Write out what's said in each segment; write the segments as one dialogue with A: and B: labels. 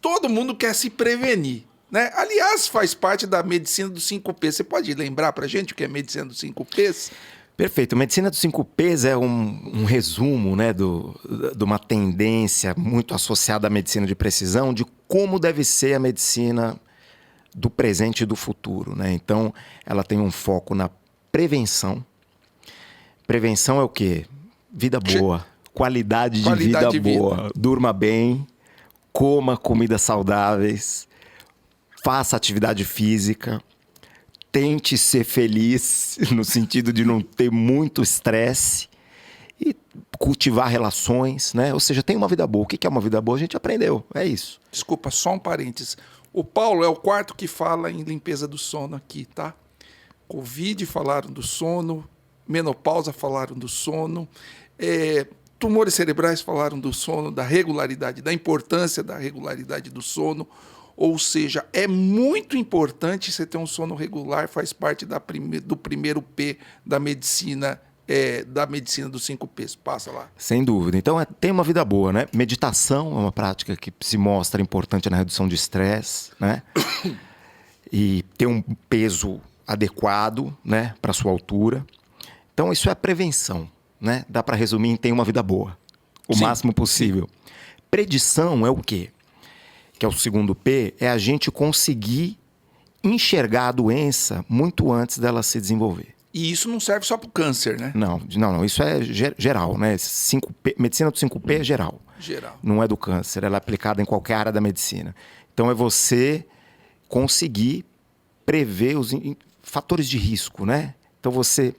A: todo mundo quer se prevenir, né? Aliás, faz parte da medicina dos 5Ps. Você pode lembrar pra gente o que é medicina dos 5Ps?
B: Perfeito. Medicina dos 5Ps é um resumo, né, de uma tendência muito associada à medicina de precisão, de como deve ser a medicina do presente e do futuro, né? Então, ela tem um foco na prevenção. Prevenção é o quê? Vida boa, qualidade de vida boa. Durma bem, coma comidas saudáveis, faça atividade física, tente ser feliz, no sentido de não ter muito estresse e cultivar relações, né? Ou seja, tem uma vida boa. O que é uma vida boa? A gente aprendeu, é isso.
A: Desculpa, só um parênteses. O Paulo é o quarto que fala em limpeza do sono aqui, tá? Covid falaram do sono, menopausa falaram do sono, tumores cerebrais falaram do sono, da regularidade, da importância da regularidade do sono. Ou seja, é muito importante você ter um sono regular, faz parte do primeiro P da medicina dos 5Ps. Passa lá.
B: Sem dúvida. Então, tem uma vida boa, né? Meditação é uma prática que se mostra importante na redução de estresse, né? E ter um peso adequado, né, para sua altura. Então, isso é prevenção, né? Dá para resumir em ter uma vida boa, o máximo possível. Predição é o quê? Que é o segundo P, é a gente conseguir enxergar a doença muito antes dela se desenvolver.
A: E isso não serve só para o câncer, né?
B: Não. Isso é geral, né? 5P, medicina do 5P é geral.
A: Geral.
B: Não é do câncer, ela é aplicada em qualquer área da medicina. Então, é você conseguir prever os fatores de risco, né? Então, você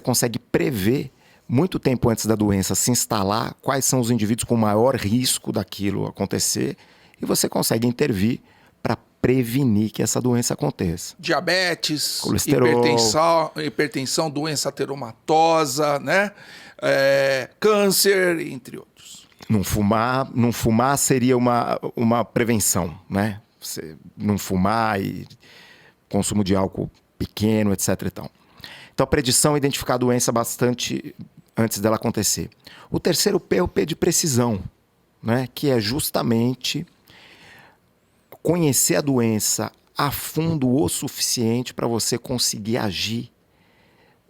B: consegue prever muito tempo antes da doença se instalar quais são os indivíduos com maior risco daquilo acontecer e você consegue intervir para prevenir que essa doença aconteça.
A: Diabetes,
B: colesterol,
A: hipertensão, doença ateromatosa, né? Câncer, entre outros.
B: Não fumar seria uma prevenção, né? Você não fumar e consumo de álcool pequeno, etc. Então, a predição é identificar a doença bastante antes dela acontecer. O terceiro P é o P de precisão, né? Que é justamente conhecer a doença a fundo o suficiente para você conseguir agir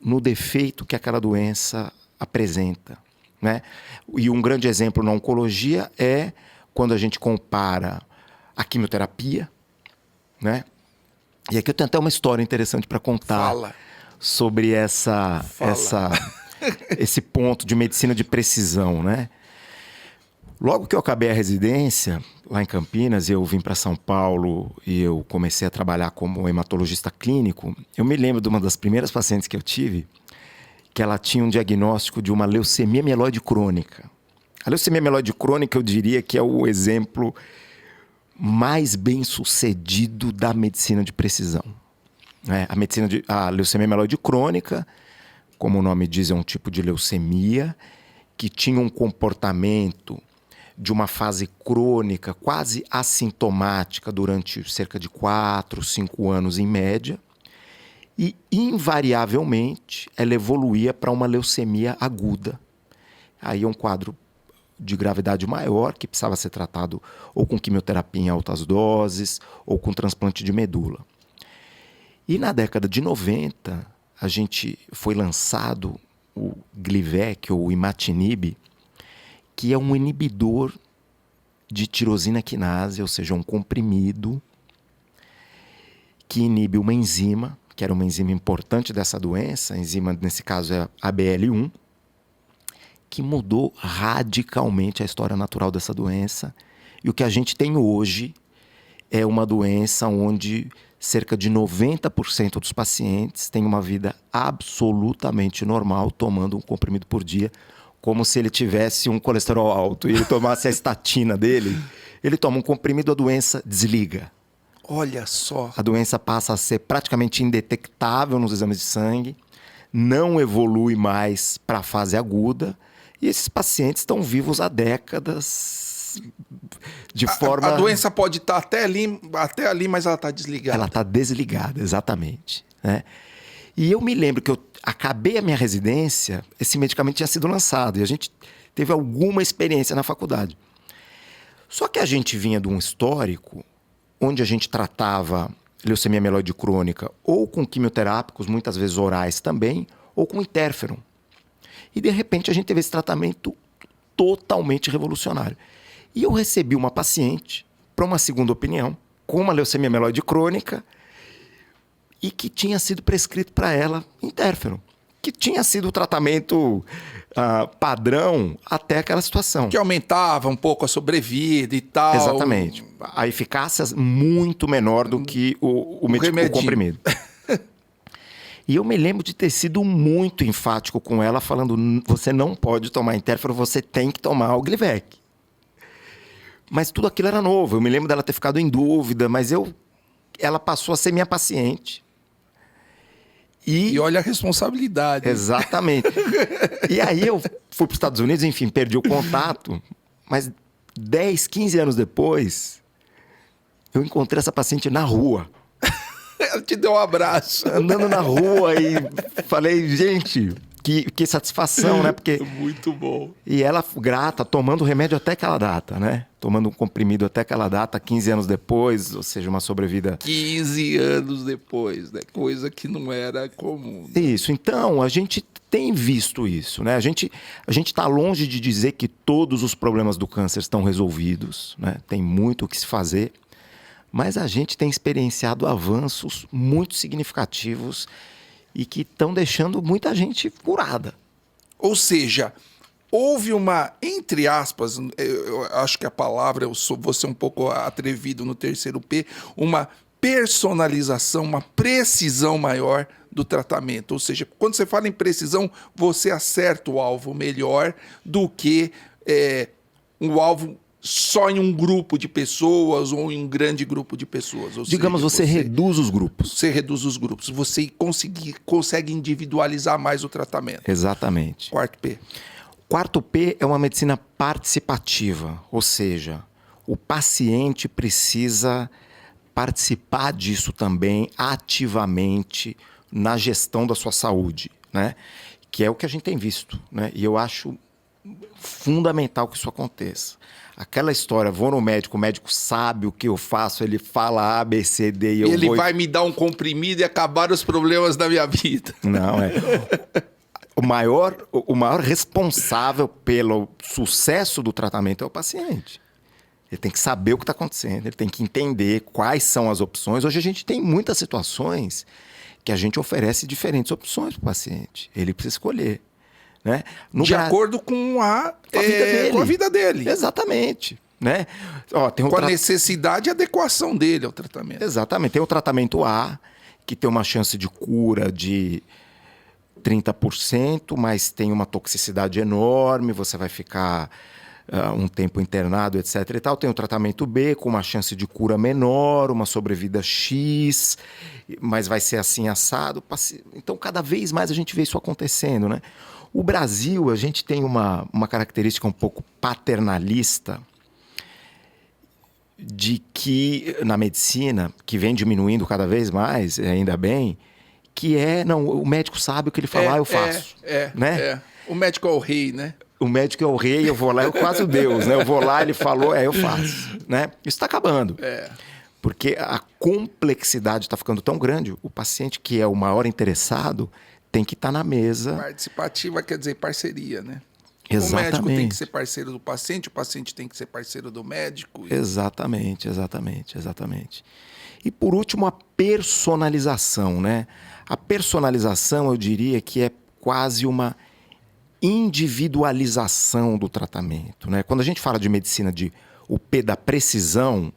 B: no defeito que aquela doença apresenta, né? E um grande exemplo na oncologia é quando a gente compara a quimioterapia, né? E aqui eu tenho até uma história interessante para contar.
A: Fala.
B: Sobre esse ponto de medicina de precisão, né? Logo que eu acabei a residência, lá em Campinas, eu vim para São Paulo e eu comecei a trabalhar como hematologista clínico, eu me lembro de uma das primeiras pacientes que eu tive, que ela tinha um diagnóstico de uma leucemia mieloide crônica. A leucemia mieloide crônica, eu diria que é o exemplo mais bem sucedido da medicina de precisão. A leucemia mieloide crônica, como o nome diz, é um tipo de leucemia que tinha um comportamento de uma fase crônica quase assintomática durante cerca de 4, 5 anos em média e, invariavelmente, ela evoluía para uma leucemia aguda. Aí é um quadro de gravidade maior que precisava ser tratado ou com quimioterapia em altas doses ou com transplante de medula. E na década de 90, a gente foi lançado o Glivec, ou imatinib, que é um inibidor de tirosina quinase, ou seja, um comprimido que inibe uma enzima, que era uma enzima importante dessa doença, a enzima, nesse caso, é a ABL1, que mudou radicalmente a história natural dessa doença. E o que a gente tem hoje é uma doença onde cerca de 90% dos pacientes têm uma vida absolutamente normal, tomando um comprimido por dia, como se ele tivesse um colesterol alto e ele tomasse a estatina dele. Ele toma um comprimido, a doença desliga.
A: Olha só.
B: A doença passa a ser praticamente indetectável nos exames de sangue, não evolui mais para a fase aguda, e esses pacientes estão vivos há décadas de forma...
A: A doença pode estar até ali, mas ela está desligada.
B: Ela está desligada, exatamente, né? E eu me lembro que eu acabei a minha residência, esse medicamento tinha sido lançado e a gente teve alguma experiência na faculdade. Só que a gente vinha de um histórico onde a gente tratava leucemia mieloide crônica ou com quimioterápicos, muitas vezes orais também, ou com interferon. E, de repente, a gente teve esse tratamento totalmente revolucionário. E eu recebi uma paciente para uma segunda opinião, com uma leucemia mieloide crônica, e que tinha sido prescrito para ela interferon, que tinha sido o tratamento padrão até aquela situação.
A: Que aumentava um pouco a sobrevida e tal.
B: Exatamente. A eficácia muito menor do que o comprimido. E eu me lembro de ter sido muito enfático com ela, falando, você não pode tomar interferon, você tem que tomar o Glivec. Mas tudo aquilo era novo. Eu me lembro dela ter ficado em dúvida, mas ela passou a ser minha paciente.
A: E olha a responsabilidade.
B: Exatamente. E aí eu fui para os Estados Unidos, enfim, perdi o contato. Mas 10, 15 anos depois, eu encontrei essa paciente na rua.
A: Ela te deu um abraço.
B: Andando na rua e falei, gente, que satisfação, né? Porque...
A: Muito bom.
B: E ela, grata, tomando remédio até aquela data, né? Tomando um comprimido até aquela data, 15 anos depois, ou seja, uma sobrevida...
A: 15 anos depois, né? Coisa que não era comum.
B: Isso. Então, a gente tem visto isso, né? A gente está longe de dizer que todos os problemas do câncer estão resolvidos, né? Tem muito o que se fazer, mas a gente tem experienciado avanços muito significativos e que estão deixando muita gente curada.
A: Ou seja, houve uma, entre aspas, eu acho que a palavra, vou ser um pouco atrevido no terceiro P, uma personalização, uma precisão maior do tratamento. Ou seja, quando você fala em precisão, você acerta o alvo melhor do que um alvo só em um grupo de pessoas ou em um grande grupo de pessoas. Ou
B: Digamos,
A: seja,
B: você reduz os grupos.
A: Você reduz os grupos. Você consegue individualizar mais o tratamento.
B: Exatamente.
A: Quarto P.
B: Quarto P é uma medicina participativa. Ou seja, o paciente precisa participar disso também ativamente na gestão da sua saúde, né? Que é o que a gente tem visto, né? E eu acho fundamental que isso aconteça. Aquela história, vou no médico, o médico sabe o que eu faço, ele fala A, B, C, D e
A: ele vai me dar um comprimido e acabar os problemas da minha vida.
B: Não, o maior responsável pelo sucesso do tratamento é o paciente. Ele tem que saber o que está acontecendo, ele tem que entender quais são as opções. Hoje a gente tem muitas situações que a gente oferece diferentes opções para o paciente. Ele precisa escolher. Né?
A: De acordo com a vida dele.
B: Exatamente. Né? Tem
A: com a necessidade e adequação dele ao tratamento.
B: Exatamente. Tem o tratamento A, que tem uma chance de cura de 30%, mas tem uma toxicidade enorme, você vai ficar um tempo internado, etc. e tal. Tem o tratamento B, com uma chance de cura menor, uma sobrevida X, mas vai ser assim assado. Então, cada vez mais a gente vê isso acontecendo, né? O Brasil, a gente tem uma característica um pouco paternalista de que, na medicina, que vem diminuindo cada vez mais, ainda bem, que não, o médico sabe o que ele falar, eu faço. Né?
A: O médico é o rei, né?
B: O médico é o rei, eu vou lá, eu quase o Deus, né? Eu vou lá, ele falou, eu faço. Né? Isso está acabando. Porque a complexidade está ficando tão grande, o paciente que é o maior interessado tem que estar na mesa.
A: Participativa quer dizer parceria, né?
B: Exatamente.
A: O médico tem que ser parceiro do paciente, o paciente tem que ser parceiro do médico.
B: Exatamente. E por último, a personalização, né? A personalização, eu diria que é quase uma individualização do tratamento, né? Quando a gente fala de medicina o P da precisão,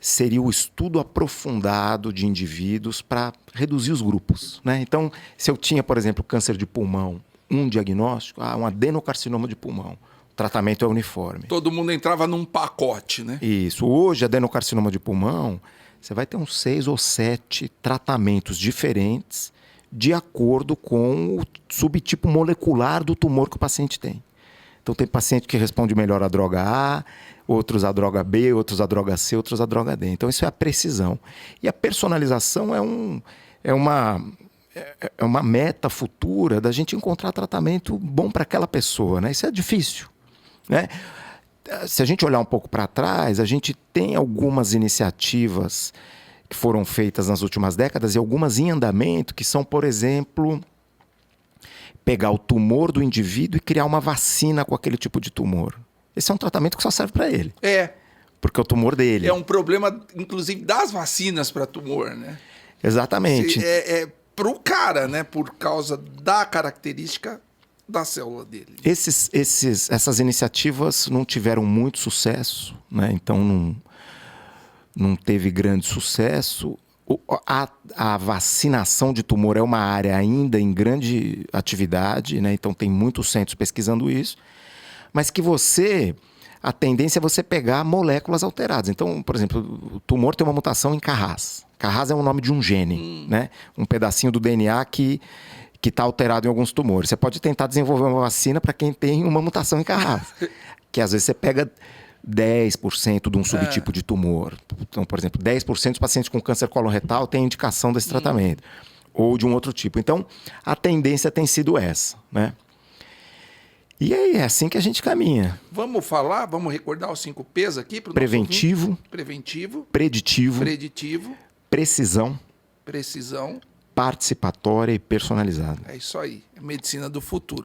B: seria o estudo aprofundado de indivíduos para reduzir os grupos, né? Então, se eu tinha, por exemplo, câncer de pulmão, um diagnóstico, um adenocarcinoma de pulmão, o tratamento é uniforme.
A: Todo mundo entrava num pacote, né?
B: Isso. Hoje, adenocarcinoma de pulmão, você vai ter uns 6 ou 7 tratamentos diferentes de acordo com o subtipo molecular do tumor que o paciente tem. Então, tem paciente que responde melhor à droga A, outros à droga B, outros à droga C, outros à droga D. Então, isso é a precisão. E a personalização é uma meta futura da gente encontrar tratamento bom para aquela pessoa, né? Isso é difícil, né? se a gente olhar um pouco para trás, a gente tem algumas iniciativas que foram feitas nas últimas décadas e algumas em andamento que são, por exemplo, pegar o tumor do indivíduo e criar uma vacina com aquele tipo de tumor. Esse é um tratamento que só serve para ele. Porque é o tumor dele.
A: É um problema, inclusive, das vacinas para tumor, né?
B: Exatamente.
A: Para o cara, né? Por causa da característica da célula dele.
B: Essas iniciativas não tiveram muito sucesso, né? Então não teve grande sucesso. A vacinação de tumor é uma área ainda em grande atividade, né? Então tem muitos centros pesquisando isso, mas que a tendência é você pegar moléculas alteradas. Então, por exemplo, o tumor tem uma mutação em Carras. Carras é o nome de um gene, né? Um pedacinho do DNA que está alterado em alguns tumores. Você pode tentar desenvolver uma vacina para quem tem uma mutação em Carras, que às vezes você pega 10% de um subtipo de tumor. Então, por exemplo, 10% dos pacientes com câncer coloretal têm indicação desse tratamento, ou de um outro tipo. Então, a tendência tem sido essa, né? E aí, é assim que a gente caminha.
A: Vamos recordar os 5 P's aqui para o
B: preventivo,
A: preditivo,
B: precisão,
A: participatória
B: participatória e personalizada.
A: É isso aí, é medicina do futuro.